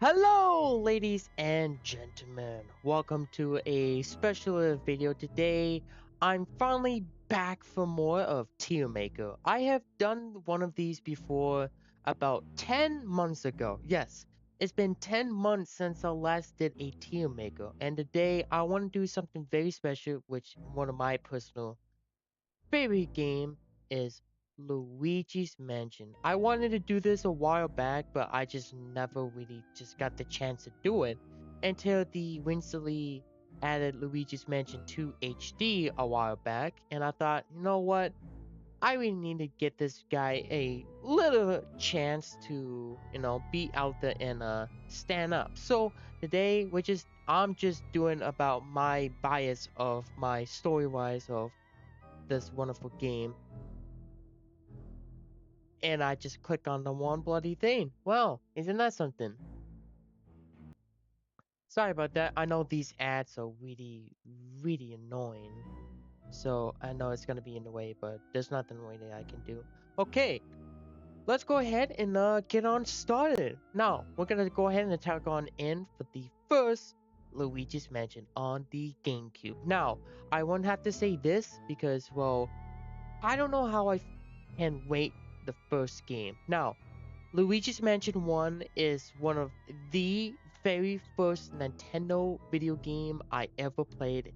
Hello, ladies and gentlemen. Welcome to a special video today. I'm finally back for more of TierMaker. I have done one of these before about 10 months ago. Yes, it's been 10 months since I last did a TierMaker, and today I want to do something very special, which one of my personal favorite game is Luigi's Mansion. I wanted to do this a while back, but I just never really just got the chance to do it until the recently added Luigi's Mansion 2 HD a while back, and I thought, you know what? I really need to get this guy a little chance to, be out there and stand up. So today I'm just doing about my bias of my story wise of this wonderful game, and I just click on the one bloody thing. Wow, isn't that something? Sorry about that. I know these ads are really annoying. So I know it's gonna be in the way, but there's nothing really I can do. Okay, let's go ahead and get on started. Now, we're gonna go ahead and attack on in for the first Luigi's Mansion on the GameCube. Now, I won't have to say this because, well, I don't know how I can wait the first game. Now, Luigi's Mansion 1 is one of the very first Nintendo video game I ever played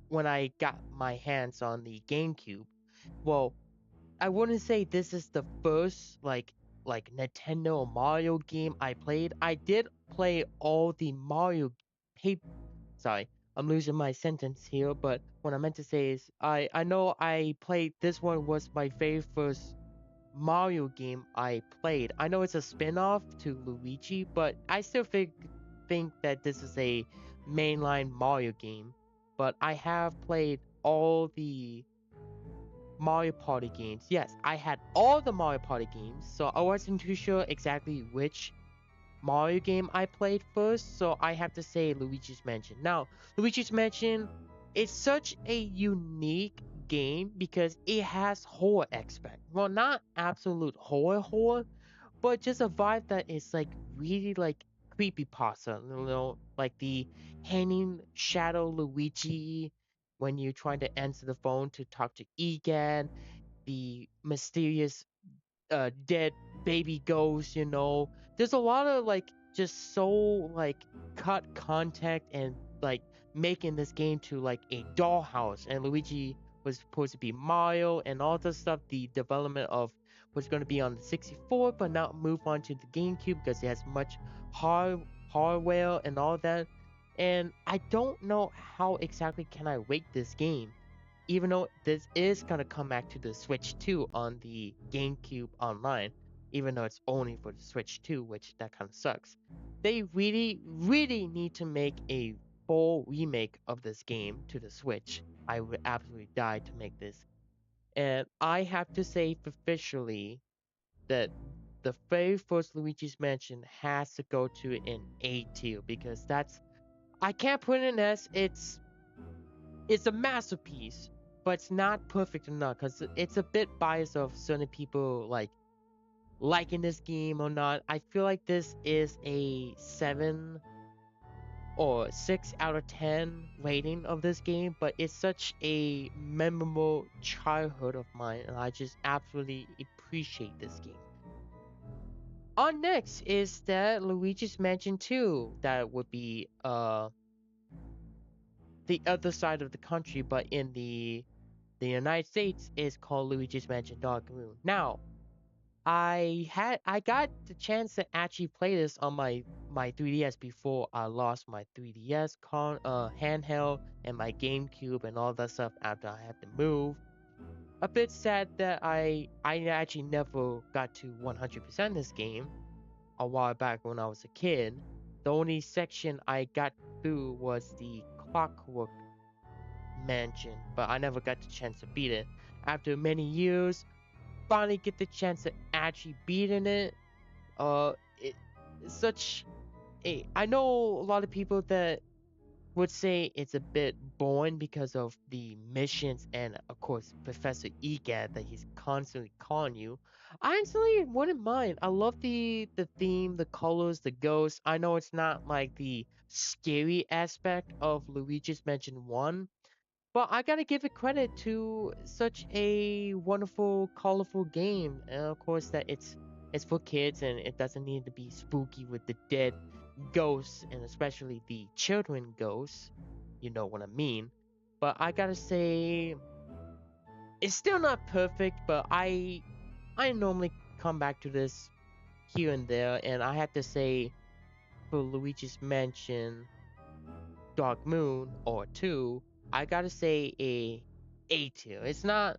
when I got my hands on the GameCube. Well, I wouldn't say this is the first like Nintendo or Mario game I played. I did play all the Mario pa- sorry, I'm losing my sentence here, but what I meant to say is I know I played this one was my very first Mario game I played. I know it's a spin-off to Luigi, but I still think that this is a mainline Mario game. But I have played all the Mario Party games. Yes, I had all the Mario Party games, so I wasn't too sure exactly which Mario game I played first, so I have to say Luigi's Mansion. Now, Luigi's Mansion is such a unique game because it has horror aspect. Well, not absolute horror, but just a vibe that is like really like creepypasta, like the hanging shadow Luigi when you're trying to answer the phone to talk to Egan, the mysterious dead baby ghost, there's a lot of like just so like cut contact and like making this game to like a dollhouse, and Luigi was supposed to be Mario and all this stuff. The development of was going to be on the 64 but now move on to the GameCube because it has much hardware and all that, and I don't know how exactly can I rate this game, even though this is gonna come back to the Switch 2 on the GameCube Online, even though it's only for the Switch 2, which that kind of sucks. They really need to make a full remake of this game to the Switch. I would absolutely die to make this. And I have to say officially that the very first Luigi's Mansion has to go to an A tier because I can't put it in S. It's a masterpiece, but it's not perfect enough because it's a bit biased of certain people like liking this game or not. I feel like this is a 7 or 6 out of 10 rating of this game, but it's such a memorable childhood of mine, and I just absolutely appreciate this game. On next is that Luigi's Mansion 2, that would be the other side of the country, but in the United States is called Luigi's Mansion Dark Moon. Now, I got the chance to actually play this on my 3DS before I lost my 3DS handheld and my GameCube and all that stuff after I had to move. A bit sad that I actually never got to 100% this game a while back when I was a kid. The only section I got through was the Clockwork Mansion, but I never got the chance to beat it. After many years, finally get the chance to actually beating it. It's such a. I know a lot of people that would say it's a bit boring because of the missions and of course Professor Egad that he's constantly calling you. I actually wouldn't mind. I love the theme, the colors, the ghosts. I know it's not like the scary aspect of Luigi's Mansion 1, but I gotta give it credit to such a wonderful, colorful game. And of course, that it's for kids and it doesn't need to be spooky with the dead ghosts and especially the children ghosts. You know what I mean? But I gotta say, it's still not perfect. But I normally come back to this here and there, and I have to say, for Luigi's Mansion Dark Moon or 2, I gotta say A tier. It's not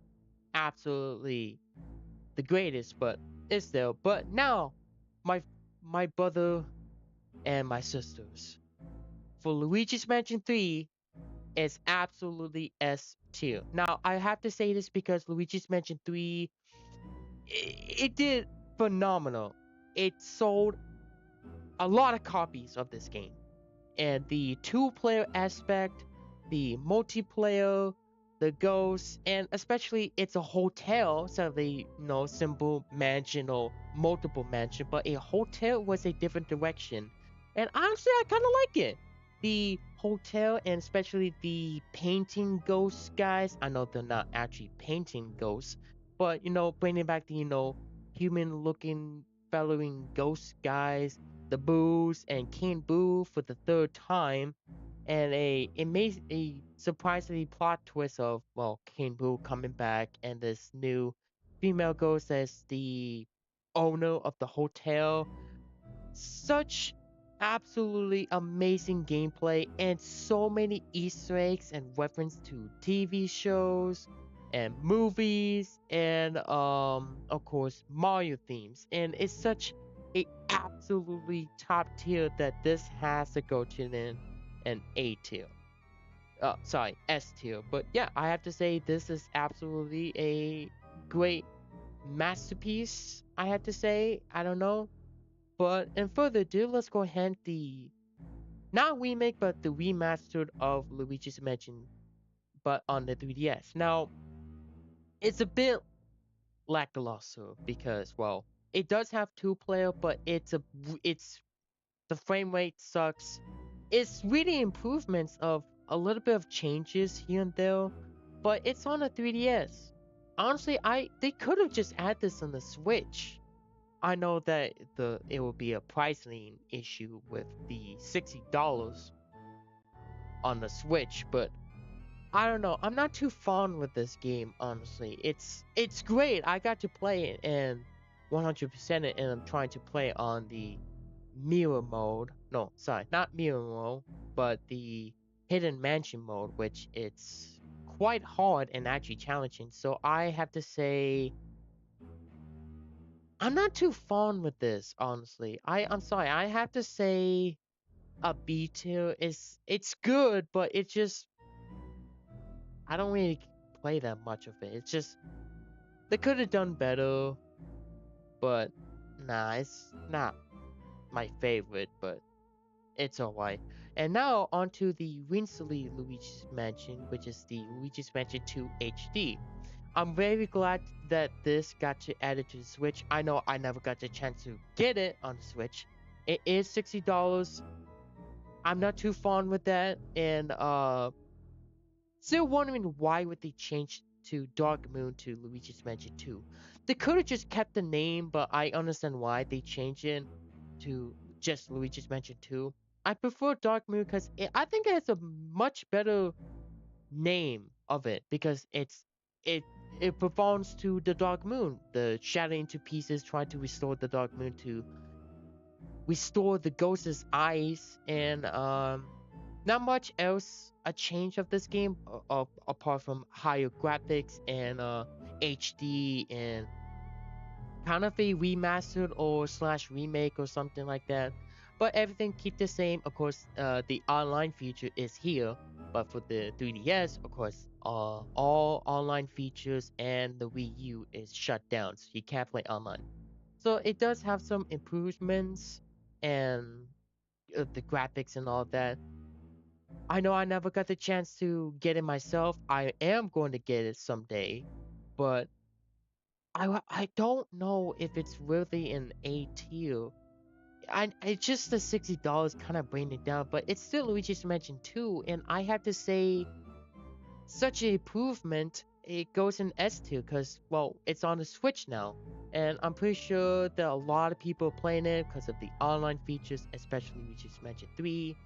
absolutely the greatest, but it's there. But now, my my brother and my sisters, for Luigi's Mansion 3, it's absolutely S tier. Now, I have to say this because Luigi's Mansion 3, it did phenomenal. It sold a lot of copies of this game. And the two-player aspect, the multiplayer, the ghosts, and especially it's a hotel, so the simple mansion or multiple mansion, but a hotel was a different direction. And honestly, I kind of like it. The hotel and especially the painting ghosts guys. I know they're not actually painting ghosts, but bringing back the human-looking, following ghost guys, the Boos and King Boo for the third time, and a surprisingly plot twist of King Boo coming back and this new female ghost as the owner of the hotel. Such absolutely amazing gameplay and so many Easter eggs and reference to TV shows and movies and of course Mario themes, and it's such a absolutely top tier that this has to go to an A tier. Sorry, S tier. But yeah, I have to say this is absolutely a great masterpiece. I have to say, I don't know, but in further ado, let's go ahead the not remake but the remastered of Luigi's Mansion, but on the 3DS. Now it's a bit lackluster because it does have two-player, but it's the frame rate sucks. It's really improvements of a little bit of changes here and there, but it's on a 3DS. Honestly, I they could have just added this on the Switch. I know that it will be a pricing issue with the $60 on the Switch, but I don't know. I'm not too fond with this game, honestly. It's great. I got to play it and 100% it, and I'm trying to play on the mirror mode. No, sorry, not mirror mode, but the hidden mansion mode, which it's quite hard and actually challenging. So I have to say I'm not too fond with this, honestly. I'm sorry. I have to say a B tier is it's good, but it just I don't really play that much of it. It's just they could have done better, but nah, it's not my favorite, but it's alright. And now onto the recently Luigi's Mansion, which is the Luigi's Mansion 2 HD. I'm very glad that this got to added to the Switch. I know I never got the chance to get it on the Switch. It is $60. I'm not too fond with that, and still wondering why would they change to Dark Moon to Luigi's Mansion 2. They could have just kept the name, but I understand why they changed it to just Luigi's Mansion 2. I prefer Dark Moon because I think it has a much better name of it because it it performs to the Dark Moon, the shattering to pieces, trying to restore the Dark Moon to restore the ghost's eyes, and not much else a change of this game apart from higher graphics and HD and kind of a remastered or slash remake or something like that. But everything keep the same. Of course, the online feature is here, but for the 3DS, of course, all online features and the Wii U is shut down, so you can't play online. So it does have some improvements and the graphics and all that. I know I never got the chance to get it myself. I am going to get it someday, but I don't know if it's really an A tier. It's just the $60 kind of bring it down, but it's still Luigi's Mansion 2, and I have to say such an improvement. It goes in S tier because well, it's on the Switch now, and I'm pretty sure that a lot of people are playing it because of the online features, especially Luigi's Mansion 3.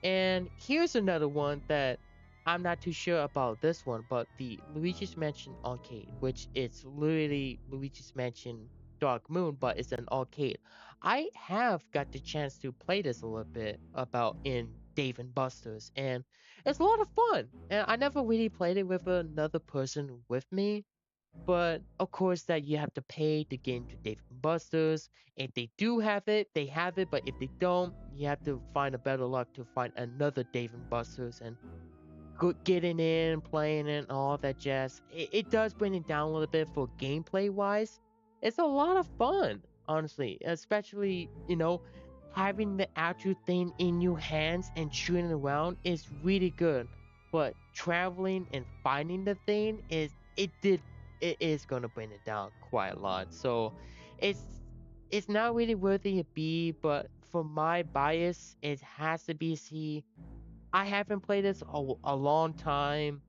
And here's another one that I'm not too sure about this one, but the Luigi's Mansion Arcade, which is literally Luigi's Mansion Dark Moon, but it's an arcade. I have got the chance to play this a little bit about in Dave and Buster's, and it's a lot of fun. And I never really played it with another person with me, but of course that you have to pay to get into Dave and Buster's. If they do have it, they have it. But if they don't, you have to find a better luck to find another Dave and Buster's and getting in, playing it, and all that jazz. It does bring it down a little bit for gameplay wise. It's a lot of fun, honestly, especially having the actual thing in your hands and shooting around is really good. But traveling and finding the thing it is gonna bring it down quite a lot. So it's it's not really worthy a B, but for my bias, it has to be C. I haven't played this a long time,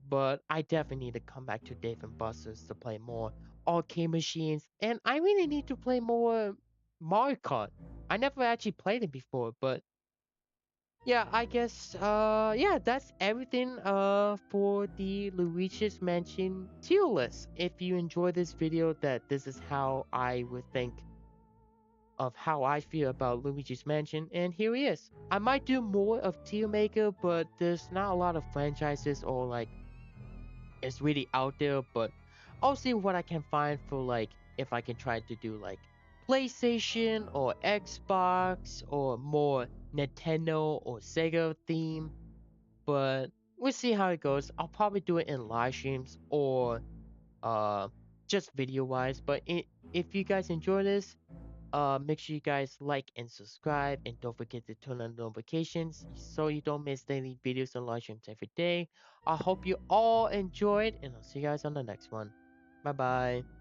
but I definitely need to come back to Dave and Buster's to play more arcade machines, and I really need to play more Mario Kart. I never actually played it before, but yeah, I guess yeah, that's everything for the Luigi's Mansion tier list. If you enjoy this video, that this is how I would think of how I feel about Luigi's Mansion, and here he is. I might do more of TierMaker, but there's not a lot of franchises or like it's really out there. But I'll see what I can find for like if I can try to do like PlayStation or Xbox or more Nintendo or Sega theme. But we'll see how it goes. I'll probably do it in live streams or uh just video wise. But if you guys enjoy this, make sure you guys like and subscribe, and don't forget to turn on notifications so you don't miss daily videos and live streams every day. I hope you all enjoyed, and I'll see you guys on the next one. Bye bye.